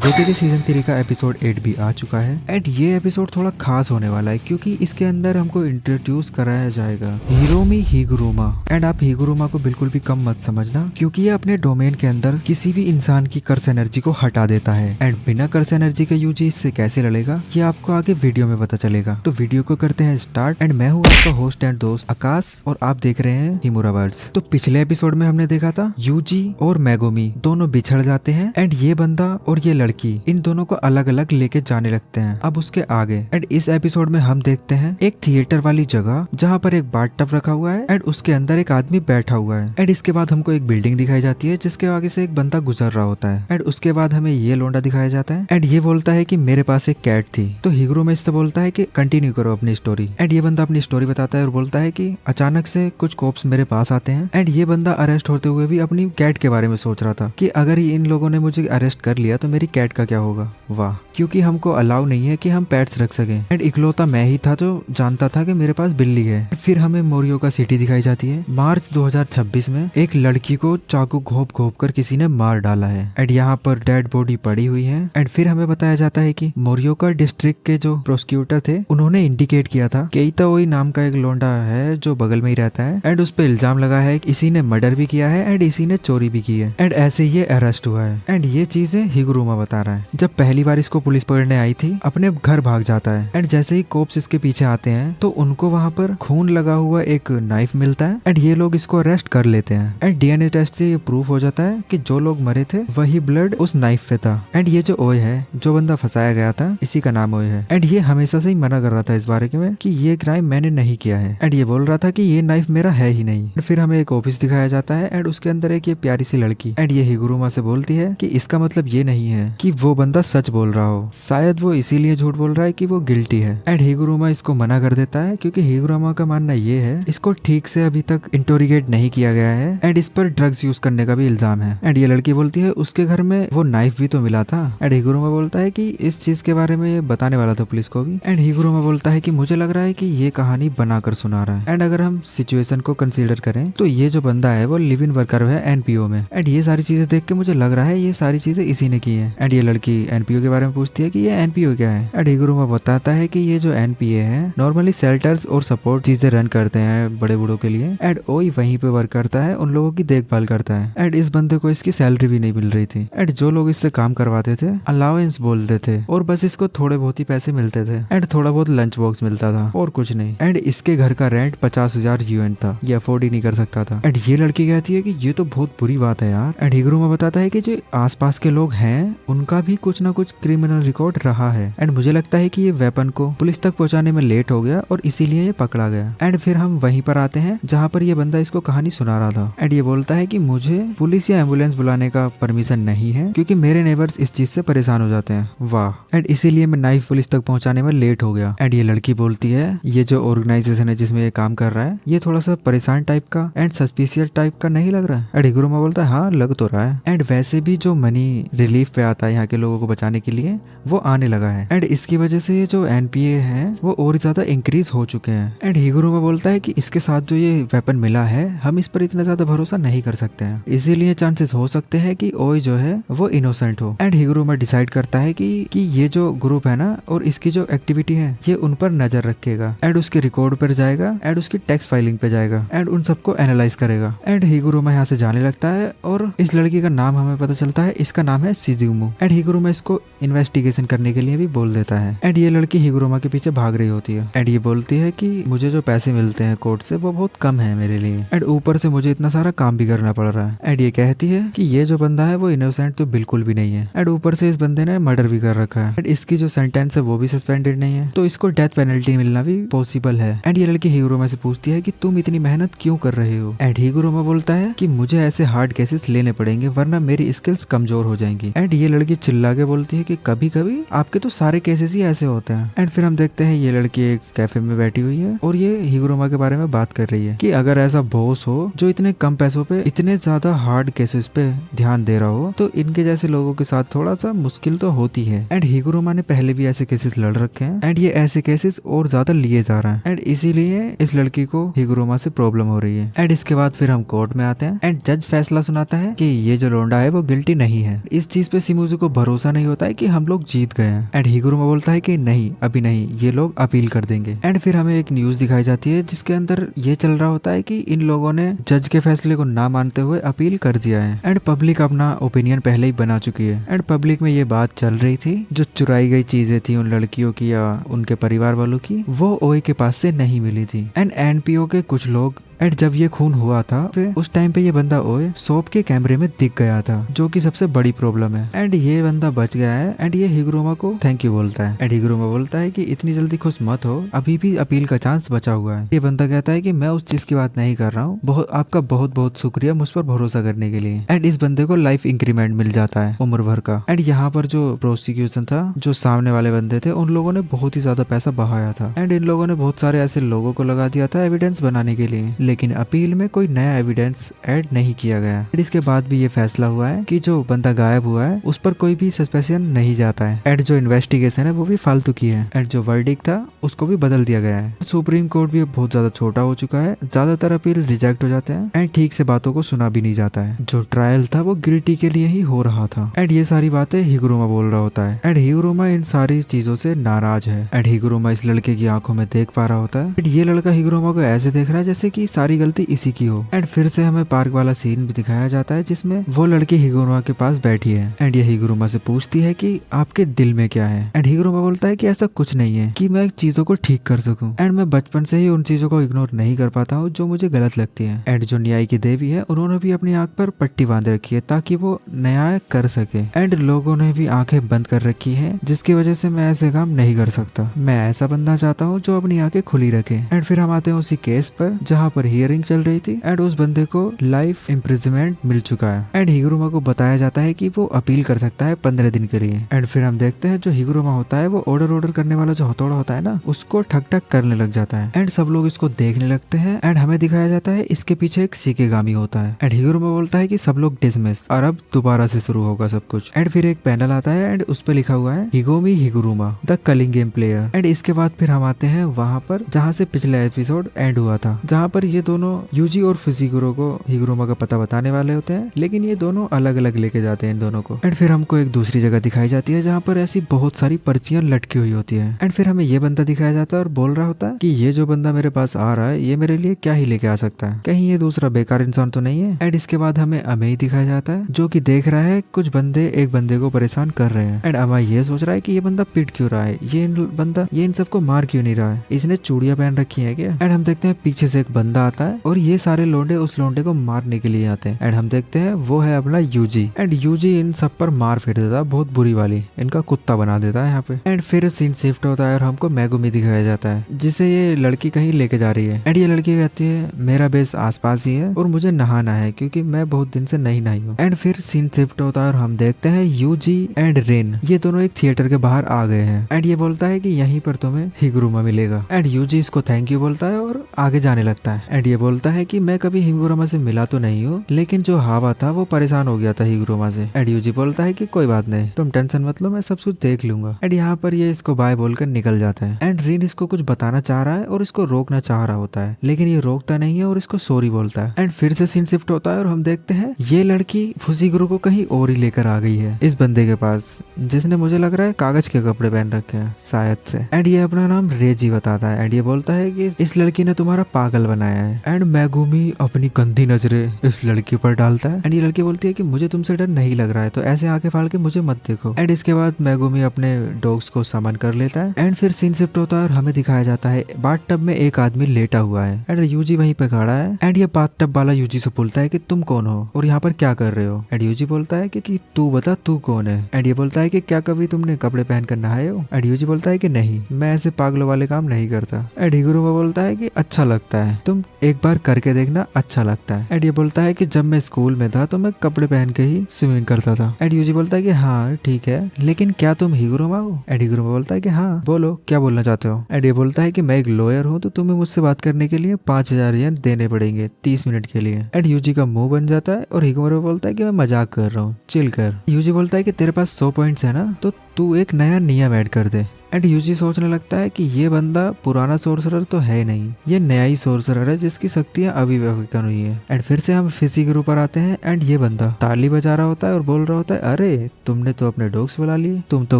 जैसे कि सीजन 3 का एपिसोड 8 भी आ चुका है एंड ये एपिसोड थोड़ा खास होने वाला है क्योंकि इसके अंदर हमको इंट्रोड्यूस कराया जाएगा हिरोमी हिगुरुमा। एंड आप हिगुरुमा को बिल्कुल भी कम मत समझना क्योंकि ये अपने डोमेन के अंदर किसी भी इंसान की कर्स एनर्जी को हटा देता है एंड बिना कर्स एनर्जी के यूजी इससे कैसे लड़ेगा ये आपको आगे वीडियो में पता चलेगा। तो वीडियो को करते हैं स्टार्ट एंड मैं हूँ आपका होस्ट एंड दोस्त आकाश और आप देख रहे हैं हिमुरा वर्ड्स। तो पिछले एपिसोड में हमने देखा था यूजी और मेगोमी दोनों बिछड़ जाते हैं एंड ये बंदा और ये लड़की इन दोनों को अलग अलग लेके जाने लगते हैं। अब उसके आगे एंड इस एपिसोड में हम देखते हैं एक थिएटर वाली जगह जहाँ पर एक बाथटब रखा हुआ है एंड उसके अंदर एक आदमी बैठा हुआ है एंड इसके बाद हमको एक बिल्डिंग दिखाई जाती है जिसके आगे से एक बंदा गुजर रहा होता है एंड उसके बाद हमें ये लोंडा दिखाया जाता है एंड ये बोलता है कि मेरे पास एक कैट थी। तो हिगुरुमा इससे बोलता है कि कंटिन्यू करो अपनी स्टोरी एंड ये बंदा अपनी स्टोरी बताता है और बोलता है कि अचानक से कुछ कोप्स मेरे पास आते हैं एंड ये बंदा अरेस्ट होते हुए भी अपनी कैट के बारे में सोच रहा था कि अगर इन लोगों ने मुझे अरेस्ट कर लिया तो मेरी कैट का क्या होगा। वाह, क्योंकि हमको अलाउ नहीं है कि हम पेट्स रख सकें एंड इकलौता मैं ही था जो जानता था कि मेरे पास बिल्ली है। फिर हमें मोरियो का सिटी दिखाई जाती है। मार्च 2026 में एक लड़की को चाकू घोप घोप कर किसी ने मार डाला है एंड यहाँ पर डेड बॉडी पड़ी हुई है एंड फिर हमें बताया जाता है कि मोरियो का डिस्ट्रिक्ट के जो प्रोसिक्यूटर थे उन्होंने इंडिकेट किया था केइता ओई नाम का एक लोंडा है जो बगल में ही रहता है एंड उस पर इल्जाम लगा है कि इसी ने मर्डर भी किया है एंड इसी ने चोरी भी की है एंड ऐसे ये अरेस्ट हुआ है एंड ये चीजें हिगुरुमा बता रहा है। जब पहली बार इसको पुलिस पकड़ने आई थी अपने घर भाग जाता है एंड जैसे ही कोप्स इसके पीछे आते हैं तो उनको वहाँ पर खून लगा हुआ एक नाइफ मिलता है एंड ये लोग इसको अरेस्ट कर लेते हैं एंड डीएनए टेस्ट से ये प्रूफ हो जाता है कि जो लोग मरे थे वही ब्लड उस नाइफ पे था एंड ये जो ओए है जो बंदा फंसाया गया था इसी का नाम ओए है एंड ये हमेशा से ही मना कर रहा था इस बारे में कि ये क्राइम मैंने नहीं किया है एंड ये बोल रहा था कि ये नाइफ मेरा है ही नहीं। फिर हमें एक ऑफिस दिखाया जाता है एंड उसके अंदर एक ये प्यारी सी लड़की एंड ये हिगुरुमा से बोलती है कि इसका मतलब ये नहीं है कि वो बंदा सच बोल रहा हो, शायद वो इसीलिए झूठ बोल रहा है कि वो गिल्टी है एंड हिगुरुमा इसको मना कर देता है क्योंकि हिगुरुमा का मानना ये है इसको ठीक से अभी तक इंटरोगेट नहीं किया गया है एंड इस पर ड्रग्स यूज करने का भी इल्जाम है एंड ये लड़की बोलती है उसके घर में वो नाइफ भी तो मिला था एंड हिगुरुमा बोलता है कि इस चीज के बारे में बताने वाला था पुलिस को भी एंड हिगुरुमा बोलता है कि मुझे लग रहा है कि ये कहानी बनाकर सुना रहा है एंड अगर हम सिचुएशन को कंसीडर करें तो ये जो बंदा है वो लिव इन वर्कर है एनपीओ में एंड ये सारी चीजें देख के मुझे लग रहा है ये सारी चीजें इसी ने की है एंड ये लड़की एनपीओ के बारे में पूछती है कि ये एनपीओ क्या है एंड हिगुरुमा बताता है कि ये जो एनपीए है नॉर्मली शेल्टर्स और सपोर्ट चीजें रन करते हैं बड़े बूढ़ों के लिए एंड ओई वहीं पे वर्क करता है, उन लोगों की देखभाल करता है एंड इस बंदे को इसकी सैलरी भी नहीं मिल रही थी एंड जो लोग इससे काम करवाते थे अलाउंस बोलते थे और बस इसको थोड़े बहुत ही पैसे मिलते थे एंड थोड़ा बहुत लंच बॉक्स मिलता था और कुछ नहीं एंड इसके घर का रेंट 50,000 यूएन था, ये अफोर्ड ही नहीं कर सकता था एंड ये लड़की कहती है कि ये तो बहुत बुरी बात है यार एंड हिगुरुमा बताता है कि जो आसपास के लोग हैं उनका भी कुछ ना कुछ क्रिमिनल रिकॉर्ड रहा है एंड मुझे लगता है कि ये वेपन को पुलिस तक पहुंचाने में लेट हो गया और इसीलिए ये पकड़ा गया एंड फिर हम वहीं पर आते हैं जहाँ पर ये बंदा इसको कहानी सुना रहा था एंड ये बोलता है कि मुझे पुलिस या एम्बुलेंस बुलाने का परमिशन नहीं है क्योंकि मेरे नेबर्स इस चीज से परेशान हो जाते हैं। वाह, एंड इसीलिए मैं नाइफ पुलिस तक पहुंचाने में लेट हो गया एंड ये लड़की बोलती है ये जो ऑर्गेनाइजेशन है जिसमें ये काम कर रहा है ये थोड़ा सा परेशान टाइप का एंड सस्पिशियस टाइप का नहीं लग रहा है एंड हिगुरुमा बोलता है हाँ लग तो रहा है एंड वैसे भी जो मनी रिलीफ पे आता है यहाँ के लोगों को बचाने के लिए वो आने लगा है एंड इसकी वजह से ये जो एनपीए है वो और ज्यादा इंक्रीज हो चुके हैं एंड हिगुरुमा बोलता है कि इसके साथ जो ये वेपन मिला है हम इस पर इतना ज्यादा भरोसा नहीं कर सकते हैं, इसीलिए चांसेस हो सकते हैं कि ओई जो है वो इनोसेंट हो एंड हिगुरुमा डिसाइड करता है कि ये जो ग्रुप है ना और इसकी जो एक्टिविटी है ये उन पर नजर रखेगा एंड उसके रिकॉर्ड पर जाएगा एंड उसकी टैक्स फाइलिंग पे जाएगा एंड उन सबको एनालाइज करेगा एंड हिगुरुमा यहाँ से जाने लगता है और इस लड़की का नाम हमें पता चलता है, इसका नाम है शिजुमो एंड हिगुरुमा इसको इन्वेस्टिगेशन करने के लिए भी बोल देता है एंड ये लड़की हिगुरुमा के पीछे भाग रही होती है एंड ये बोलती है कि मुझे जो पैसे मिलते हैं कोर्ट से वो बहुत कम है मेरे लिए एंड ऊपर से मुझे इतना सारा काम भी करना पड़ रहा है एंड ये कहती है कि ये जो बंदा है वो इनोसेंट तो बिल्कुल भी नहीं है एंड ऊपर से इस बंदे ने मर्डर भी कर रखा है एंड इसकी जो सेंटेंस है वो भी सस्पेंडेड नहीं है तो इसको डेथ पेनल्टी मिलना भी पॉसिबल है एंड ये लड़की हिगुरुमा से पूछती है कि तुम इतनी मेहनत क्यों कर रहे हो एंड हिगुरुमा बोलता है कि मुझे ऐसे हार्ड केसेस लेने पड़ेंगे वरना मेरी स्किल्स कमजोर हो जाएंगी एंड ये लड़की चिल्ला के बोलती है कि कभी कभी आपके तो सारे केसेस ही ऐसे होते हैं एंड फिर हम देखते हैं ये लड़की एक कैफे में बैठी हुई है और ये हिगुरुमा के बारे में बात कर रही है कि अगर ऐसा बॉस हो जो इतने कम पैसों पे इतने ज्यादा हार्ड केसेस पे ध्यान दे रहा हो तो इनके जैसे लोगों के साथ थोड़ा सा मुश्किल तो होती है एंड हिगुरुमा ने पहले भी ऐसे केसेस लड़ रखे हैं एंड ये ऐसे केसेस और ज्यादा लिए जा रहे हैं एंड इसीलिए इस लड़की को हिगुरुमा से प्रॉब्लम हो रही है एंड इसके बाद फिर हम कोर्ट में आते हैं एंड जज फैसला सुनाता है कि ये जो लोंडा है वो गिल्टी नहीं है। इस चीज पे किसी को भरोसा नहीं होता है कि हम लोग जीत गए हैं। एंड हिगुरुमा बोलता है कि नहीं, अभी नहीं, ये लोग अपील कर देंगे। एंड फिर हमें एक न्यूज दिखाई जाती है जिसके अंदर ये चल रहा होता है कि इन लोगों ने जज के फैसले को ना मानते हुए अपील कर दिया है। एंड पब्लिक अपना ओपिनियन पहले ही बना चुकी है। एंड पब्लिक में ये बात चल रही थी, जो चुराई गई चीजें थी उन लड़कियों की या उनके परिवार वालों की, वो ओए के पास से नहीं मिली थी। एंड एनपीओ के कुछ लोग, एंड जब ये खून हुआ था फिर उस टाइम पे ये बंदा ओए सोप के कैमरे में दिख गया था, जो कि सबसे बड़ी प्रॉब्लम है। एंड ये बंदा बच गया है। एंड ये हिगुरुमा को थैंक यू बोलता है। एंड हिगुरुमा बोलता है कि इतनी जल्दी खुश मत हो, अभी भी अपील का चांस बचा हुआ है। ये बंदा कहता है कि मैं उस चीज की बात नहीं कर रहा हूँ, आपका बहुत बहुत शुक्रिया मुझ पर भरोसा करने के लिए। एंड इस बंदे को लाइफ इंक्रीमेंट मिल जाता है उम्र भर का। एंड यहाँ पर जो प्रोसिक्यूशन था, जो सामने वाले बंदे थे, उन लोगों ने बहुत ही ज्यादा पैसा बहाया था। एंड इन लोगों ने बहुत सारे ऐसे लोगों को लगा दिया था एविडेंस बनाने के लिए, लेकिन अपील में कोई नया एविडेंस ऐड नहीं किया गया। इसके बाद भी ये फैसला हुआ है कि जो बंदा गायब हुआ है उस पर कोई भी सस्पेंशन नहीं जाता है। एंड जो इन्वेस्टिगेशन है वो भी फालतू की है। एंड जो वर्डिक्ट था उसको भी बदल दिया गया है। सुप्रीम कोर्ट भी बहुत ज्यादा छोटा हो चुका है, ज्यादातर अपील रिजेक्ट हो जाते हैं। एंड ठीक से बातों को सुना भी नहीं जाता है। जो ट्रायल था वो गिल्टी के लिए ही हो रहा था। एंड ये सारी बातें हिगुरुमा बोल रहा होता है। एंड हिगुरुमा इन सारी चीजों से नाराज है। एंड हिगुरुमा इस लड़के की आंखों में देख पा रहा होता है। एंड ये लड़का हिगुरुमा को ऐसे देख रहा है जैसे कि सारी गलती इसी की हो। एंड फिर से हमें पार्क वाला सीन भी दिखाया जाता है जिसमें वो लड़की हिगुरुमा के पास बैठी है। एंड ये हिगुरुमा से पूछती है कि आपके दिल में क्या है। एंड हिगुरुमा बोलता है कि ऐसा कुछ नहीं है कि मैं चीजों को ठीक कर सकूं। एंड मैं बचपन से ही उन चीजों को इग्नोर नहीं कर पाता हूँ जो मुझे गलत लगती है। एंड जो न्याय की देवी है उन्होंने भी अपनी आंख पर पट्टी बांध रखी है ताकि वो न्याय कर सके। एंड लोगों ने भी आंखें बंद कर रखी है जिसकी वजह से मैं ऐसे काम नहीं कर सकता। मैं ऐसा बंदा चाहता हूँ जो अपनी आंखें खुली रखे। एंड फिर हम आते हैं उसी केस पर जहाँ पर हियरिंग चल रही थी। एंड उस बंदे को लाइफ इम्प्रिजनमेंट मिल चुका है। एंड हिगुरुमा को बताया जाता है कि वो अपील कर सकता है 15 दिन के लिए। एंड फिर हम देखते हैं जो हिगुरुमा होता है वो ऑर्डर करने वाला जो हथौड़ा होता है ना, उसको ठक ठक करने लग जाता है। एंड सब लोग इसको देखने लगते हैं। एंड हमें दिखाया जाता है इसके पीछे एक शिकेगामी होता है। एंड हिगुरुमा बोलता है कि सब लोग डिसमिस और अब दोबारा से शुरू होगा सब कुछ। एंड फिर एक पैनल आता है एंड उस पर लिखा हुआ है Hiromi Higuruma the culling game player. And इसके बाद फिर हम आते हैं वहां पर जहाँ से पिछला एपिसोड एंड हुआ था, जहाँ पर ये दोनों यूजी और फुजीगुरो को हिगुरुमा का पता बताने वाले होते हैं, लेकिन ये दोनों अलग अलग लेके जाते हैं इन दोनों को। एंड फिर हमको एक दूसरी जगह दिखाई जाती है जहाँ पर ऐसी बहुत सारी पर्चियां लटकी हुई होती है। एंड फिर हमें ये बंदा दिखाया जाता है और बोल रहा होता है कि ये जो बंदा मेरे पास आ रहा है ये मेरे लिए क्या ही लेके आ सकता है, कहीं ये दूसरा बेकार इंसान तो नहीं है। एंड इसके बाद हमें अमेई दिखाया जाता है जो कि देख रहा है कुछ बंदे एक बंदे को परेशान कर रहे हैं। एंड अमेई ये सोच रहा है कि ये बंदा पिट क्यों रहा है, ये इन सबको मार क्यों नहीं रहा है, इसने चूड़ियां पहन रखी है क्या। एंड हम देखते हैं पीछे से एक बंदा आता है और ये सारे लोंडे उस लोंडे को मारने के लिए आते हैं। एंड हम देखते हैं वो है अपना यूजी। एंड यूजी इन सब पर मार फेर देता है बहुत बुरी वाली, इनका कुत्ता बना देता है यहाँ पे। एंड फिर सीन शिफ्ट होता है और हमको मेगुमी दिखाया जाता है जिसे ये लड़की कहीं लेके जा रही है। एंड ये लड़की कहती है मेरा बेस आसपास ही है और मुझे नहाना है क्योंकि मैं बहुत दिन से नहीं नहाई हूँ। एंड फिर सीन शिफ्ट होता है और हम देखते हैं यूजी एंड रेन ये दोनों एक थिएटर के बाहर आ गए हैं। एंड ये बोलता है कि यहीं पर तुम्हें हिगुरुमा मिलेगा। एंड यूजी इसको थैंक यू बोलता है और आगे जाने लगता है। एंड ये बोलता है कि मैं कभी हिगुरुमा से मिला तो नहीं हूँ, लेकिन जो हावा था वो परेशान हो गया था हिगुरुमा से। एंड यूजी बोलता है कि कोई बात नहीं, तुम टेंशन मत लो, मैं सब कुछ देख लूंगा। एंड यहाँ पर ये इसको बाय बोलकर निकल जाता है। एंड रिन इसको कुछ बताना चाह रहा है और इसको रोकना चाह रहा होता है, लेकिन ये रोकता नहीं है और इसको सॉरी बोलता है। एंड फिर से सीन शिफ्ट होता है और हम देखते हैं ये लड़की फुजीगुरु को कहीं और ही लेकर आ गई है इस बंदे के पास, जिसने मुझे लग रहा है कागज के कपड़े पहन रखे हैं शायद से। एंड ये अपना नाम रेजी बताता है। एंड ये बोलता है कि इस लड़की ने तुम्हारा पागल बनाया है। एंड मेगुमी अपनी गंदी नजरें इस लड़की पर डालता है। एंड ये लड़की बोलती है कि मुझे तुमसे डर नहीं लग रहा है तो ऐसे आंखें फाड़ के मुझे मत देखो। एंड इसके बाद मेगुमी अपने डॉग्स को समन कर लेता है। एंड फिर सीन शिफ्ट होता है और हमें दिखाया जाता है बाथटब में एक आदमी लेटा हुआ है। एंड यूजी वहीं पे खड़ा है। एंड ये बाथटब वाला यूजी से बोलता है कि तुम कौन हो और यहाँ पर क्या कर रहे हो। एंड यूजी बोलता है कि तू बता तू कौन है। एंड ये बोलता है कि क्या कभी तुमने कपड़े पहनकर नहाए हो। एंड यूजी बोलता है कि नहीं, मैं ऐसे पागलों वाले काम नहीं करता। एंड हिगुरुमा बोलता है कि अच्छा लगता है, तुम एक बार करके देखना, अच्छा लगता है। एंड ये बोलता है कि जब मैं स्कूल में था तो मैं कपड़े पहन के ही स्विमिंग करता था। एंड यूजी बोलता है कि हाँ ठीक है, लेकिन क्या तुम हिगुरुमा हो। एंड हिगुरुमा बोलता है कि हाँ बोलो क्या बोलना चाहते हो। एंड ये बोलता है कि मैं एक लॉयर हूँ तो तुम्हें मुझसे बात करने के लिए 5000 येन देने पड़ेंगे 30 मिनट के लिए। एंड यूजी का मुंह बन जाता है और हिगुरुमा बोलता है कि मैं मजाक कर रहा हूँ, चिल कर। यूजी बोलता है कि तेरे पास 100 पॉइंट्स है ना, तो तू एक नया नियम ऐड कर दे। एंड यूजी सोचने लगता है कि ये बंदा पुराना सोर्सरर तो है नहीं, ये नया ही सोर्सरर है जिसकी शक्तियां अभी अवेकन हुई है। एंड फिर से हम फिसी के ऊपर आते हैं एंड ये बंदा ताली बजा रहा होता है और बोल रहा होता है, अरे तुमने तो अपने डॉग्स बुला लिए, तुम तो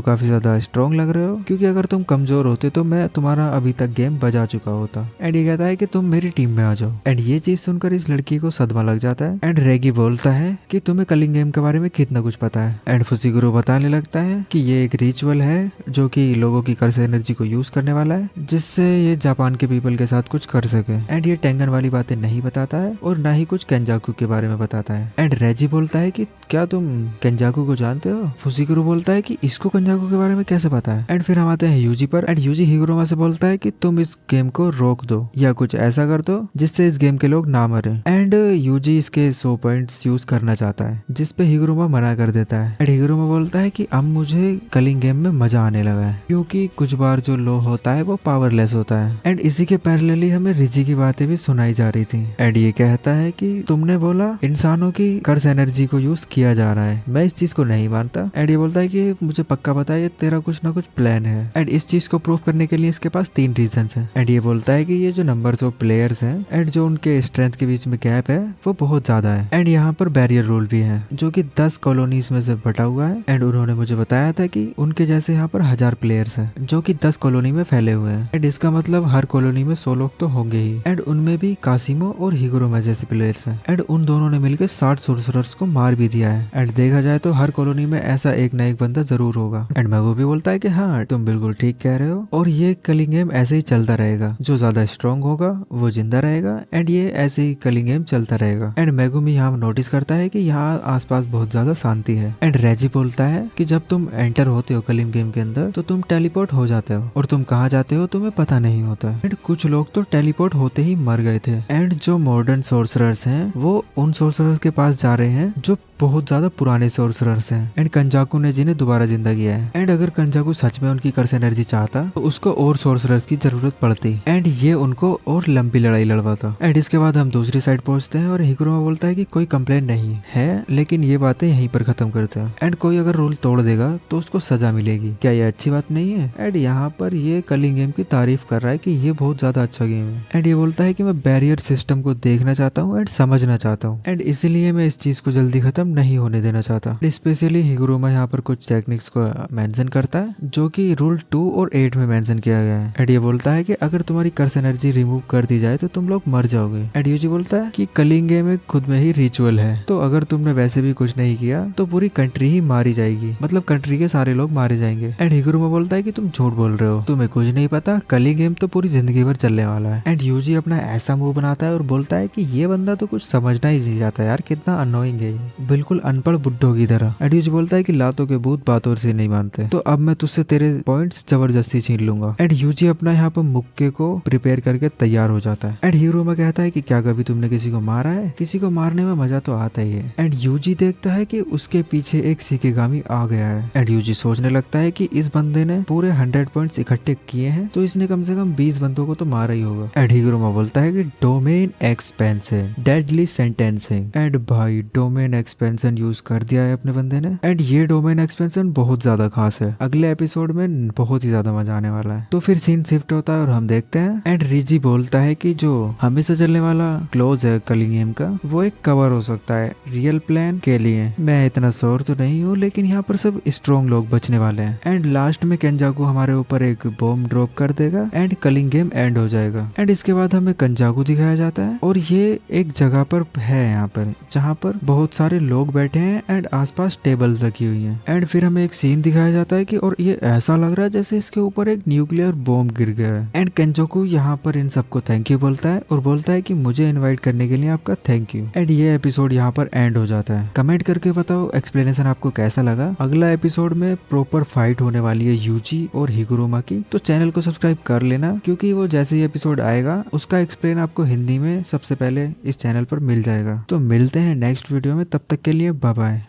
काफी ज्यादा स्ट्रॉन्ग लग रहे हो, क्योंकि अगर तुम कमजोर होते तो मैं तुम्हारा अभी तक गेम बजा चुका होता। एंड ये कहता है कि तुम मेरी टीम में आ जाओ। एंड ये चीज सुनकर इस लड़की को सदमा लग जाता है। एंड रेगी बोलता है कि तुम्हें कलिंग गेम के बारे में कितना कुछ पता है। एंड फुसिगुरु बताने लगता है कि ये एक रिचुअल है जो कि लोगों की कर्स एनर्जी को यूज करने वाला है, जिससे ये जापान के पीपल के साथ कुछ कर सके। एंड ये टेंगन वाली बातें नहीं बताता है और ना ही कुछ केंजाकू के बारे में बताता है। एंड रेजी बोलता है कि क्या तुम केंजाकू को जानते हो? फुसिगुरु बोलता है कि इसको केंजाकू के बारे में कैसे पता है? एंड फिर हम आते हैं यूजी पर। एंड यूजी हिगुरोमा से बोलता है कि तुम इस गेम को रोक दो या कुछ ऐसा कर दो जिससे इस गेम के लोग ना मरे। एंड यूजी इसके 100 पॉइंट्स यूज करना चाहता है, जिसपे हिगुरोमा मना कर देता है। एंड हिगुरोमा बोलता है कि अब मुझे कलिंग गेम में मजा आने लगा है, क्योंकि कुछ बार जो लो होता है वो पावरलेस होता है। एंड इसी के पैरेलली हमें रिजी की बातें भी सुनाई जा रही थी। एंड ये कहता है कि तुमने बोला इंसानों की कर्स एनर्जी को यूज किया जा रहा है, मैं इस चीज को नहीं मानता। एंड ये बोलता है कि मुझे पक्का पता है तेरा कुछ ना कुछ प्लान है। एंड इस चीज को प्रूव करने के लिए इसके पास 3 रीजन है। एंड ये बोलता है कि ये जो नंबर्स ऑफ प्लेयर्स हैं एंड जो उनके स्ट्रेंथ के बीच में गैप है वो बहुत ज्यादा है। एंड यहाँ पर बैरियर रूल भी है जो कि 10 कॉलोनीज में से बटा हुआ है। एंड उन्होंने मुझे बताया था कि उनके जैसे यहाँ पर 1000 प्लेयर्स हैं जो कि 10 कॉलोनी में फैले हुए हैं। एंड इसका मतलब हर कॉलोनी में 100 लोग तो होंगे ही। एंड उनमें भी कासिमो और हिगुरोमा जैसे प्लेयर्स हैं। एंड उन दोनों ने मिलकर 60 सोर्सरर्स को मार भी दिया है। एंड देखा जाए तो हर कॉलोनी में ऐसा एक ना एक बंदा जरूर होगा। एंड मैगो भी बोलता है कि हाँ तुम बिल्कुल ठीक कह रहे हो और ये कलिंग गेम ऐसे ही चलता रहेगा, जो ज्यादा स्ट्रॉन्ग होगा वो जिंदा रहेगा। एंड ये ऐसे ही कलिंग गेम चलता रहेगा। एंड मेगुमी यहाँ नोटिस करता है कि यहाँ आसपास बहुत ज्यादा शांति है। एंड रेजी बोलता है कि जब तुम एंटर होते हो कलिंग गेम के अंदर तो तुम टेलीपोर्ट हो जाते हो और तुम कहाँ जाते हो तुम्हें पता नहीं होता। एंड कुछ लोग तो टेलीपोर्ट होते ही मर गए थे। एंड जो मॉडर्न सोर्सरर्स हैं वो उन सोर्सरर्स के पास जा रहे हैं जो बहुत ज्यादा पुराने सोर्सरर्स हैं। एंड कंजाकू ने जिन्हें दोबारा जिंदा किया है। एंड अगर कंजाकू सच में उनकी कर्स एनर्जी चाहता तो उसको और सोर्सरर्स की जरूरत पड़ती एंड ये उनको और लंबी लड़ाई लड़वाता। एंड इसके बाद हम दूसरी साइड पहुंचते हैं और हिगुरोमा बोलता है कि कोई कंप्लेन नहीं है, लेकिन ये बातें यहीं पर खत्म करते हैं। एंड कोई अगर रूल तोड़ देगा तो उसको सजा मिलेगी, क्या ये अच्छी बात नहीं है? एंड यहाँ पर ये कलिंग गेम की तारीफ कर रहा है कि ये बहुत ज्यादा अच्छा गेम है। एंड ये बोलता है कि मैं बैरियर सिस्टम को देखना चाहता हूँ एंड समझना चाहता हूँ एंड इसीलिए मैं इस चीज को जल्दी खत्म नहीं होने देना चाहता। स्पेशली हिगुरोमा यहाँ पर कुछ टेक्निक्स को मेंशन करता है जो कि रूल 2 और 8 में मेंशन किया गया है। एंड ये बोलता है कि अगर तुम्हारी कर्स एनर्जी रिमूव कर दी जाए तो तुम लोग मर जाओगे। एंड यूजी बोलता है कि कलिंग गेम में खुद में ही रिचुअल है, तो अगर तुमने वैसे भी कुछ नहीं किया तो पूरी कंट्री ही मारी जाएगी, मतलब कंट्री के सारे लोग मारे जाएंगे। एंड हिगुरोमा बोलता है कि तुम झूठ बोल रहे हो, तुम्हें कुछ नहीं पता, कलिंग गेम तो पूरी जिंदगी भर चलने वाला है। एंड यूजी अपना ऐसा मुंह बनाता है और बोलता है कि ये बंदा तो कुछ समझना ही नहीं चाहता यार, कितना अनोइंग है ये, बिल्कुल अनपढ़ बुड्ढों की तरह। एंड यूजी बोलता है कि लातों के भूत बातों से नहीं मानते, तो अब मैं तुझसे तेरे पॉइंट्स जबरदस्ती छीन लूंगा। एंड यूजी अपना यहाँ पर मुक्के को प्रिपेयर करके तैयार हो जाता है। एंड हिगुरोमा कहता है कि क्या कभी तुमने किसी को मारा है? किसी को मारने में मजा तो आता ही है। एंड यूजी देखता है कि उसके पीछे एक शिकिगामी आ गया है। एंड यूजी सोचने लगता है कि इस बंदे ने पूरे 100 पॉइंट्स इकट्ठे किए हैं, तो इसने कम से कम 20 बंदों को तो मारा ही होगा। एंड हिगुरोमा बोलता है कि domain expansion, deadly sentencing. And भाई डोमेन एक्सपेंशन यूज कर दिया है अपने बंदे ने। एंड ये डोमेन एक्सपेंशन बहुत ज्यादा खास है, अगले एपिसोड में बहुत ही ज्यादा मजा आने वाला है। तो फिर सीन शिफ्ट होता है और हम देखते हैं एंड रिजी बोलता है कि जो हमेशा चलने वाला क्लोज है कलिंग गेम का वो एक कवर हो सकता है रियल प्लान के लिए। मैं इतना श्योर तो नहीं हूँ, लेकिन यहाँ पर सब स्ट्रॉन्ग लोग बचने वाले हैं। एंड लास्ट में केंजाकू हमारे ऊपर एक बॉम्ब ड्रॉप कर देगा एंड कलिंग गेम एंड हो जाएगा। एंड इसके बाद हमें कंजाकू दिखाया जाता है और ये एक जगह पर है यहाँ पर जहाँ पर बहुत सारे लोग बैठे हैं एंड आसपास टेबल रखी हुई है। एंड फिर हमें एक सीन दिखाया जाता है कि और ये ऐसा लग रहा है जैसे इसके ऊपर एक न्यूक्लियर बॉम्ब गिर गया है। एंड केंजाकू यहाँ पर इन सबको थैंक यू बोलता है और बोलता है कि मुझे इनवाइट करने के लिए आपका थैंक यू। एंड ये एपिसोड यहाँ पर एंड हो जाता है। कमेंट करके बताओ एक्सप्लेनेशन आपको कैसा लगा। अगला एपिसोड में प्रॉपर फाइट होने वाली है यूजी और हिगुरोमा की, तो चैनल को सब्सक्राइब कर लेना, क्योंकि वो जैसे ही एपिसोड आएगा उसका एक्सप्लेन आपको हिंदी में सबसे पहले इस चैनल पर मिल जाएगा। तो मिलते हैं नेक्स्ट वीडियो में, तब तक के लिए बाय बाय।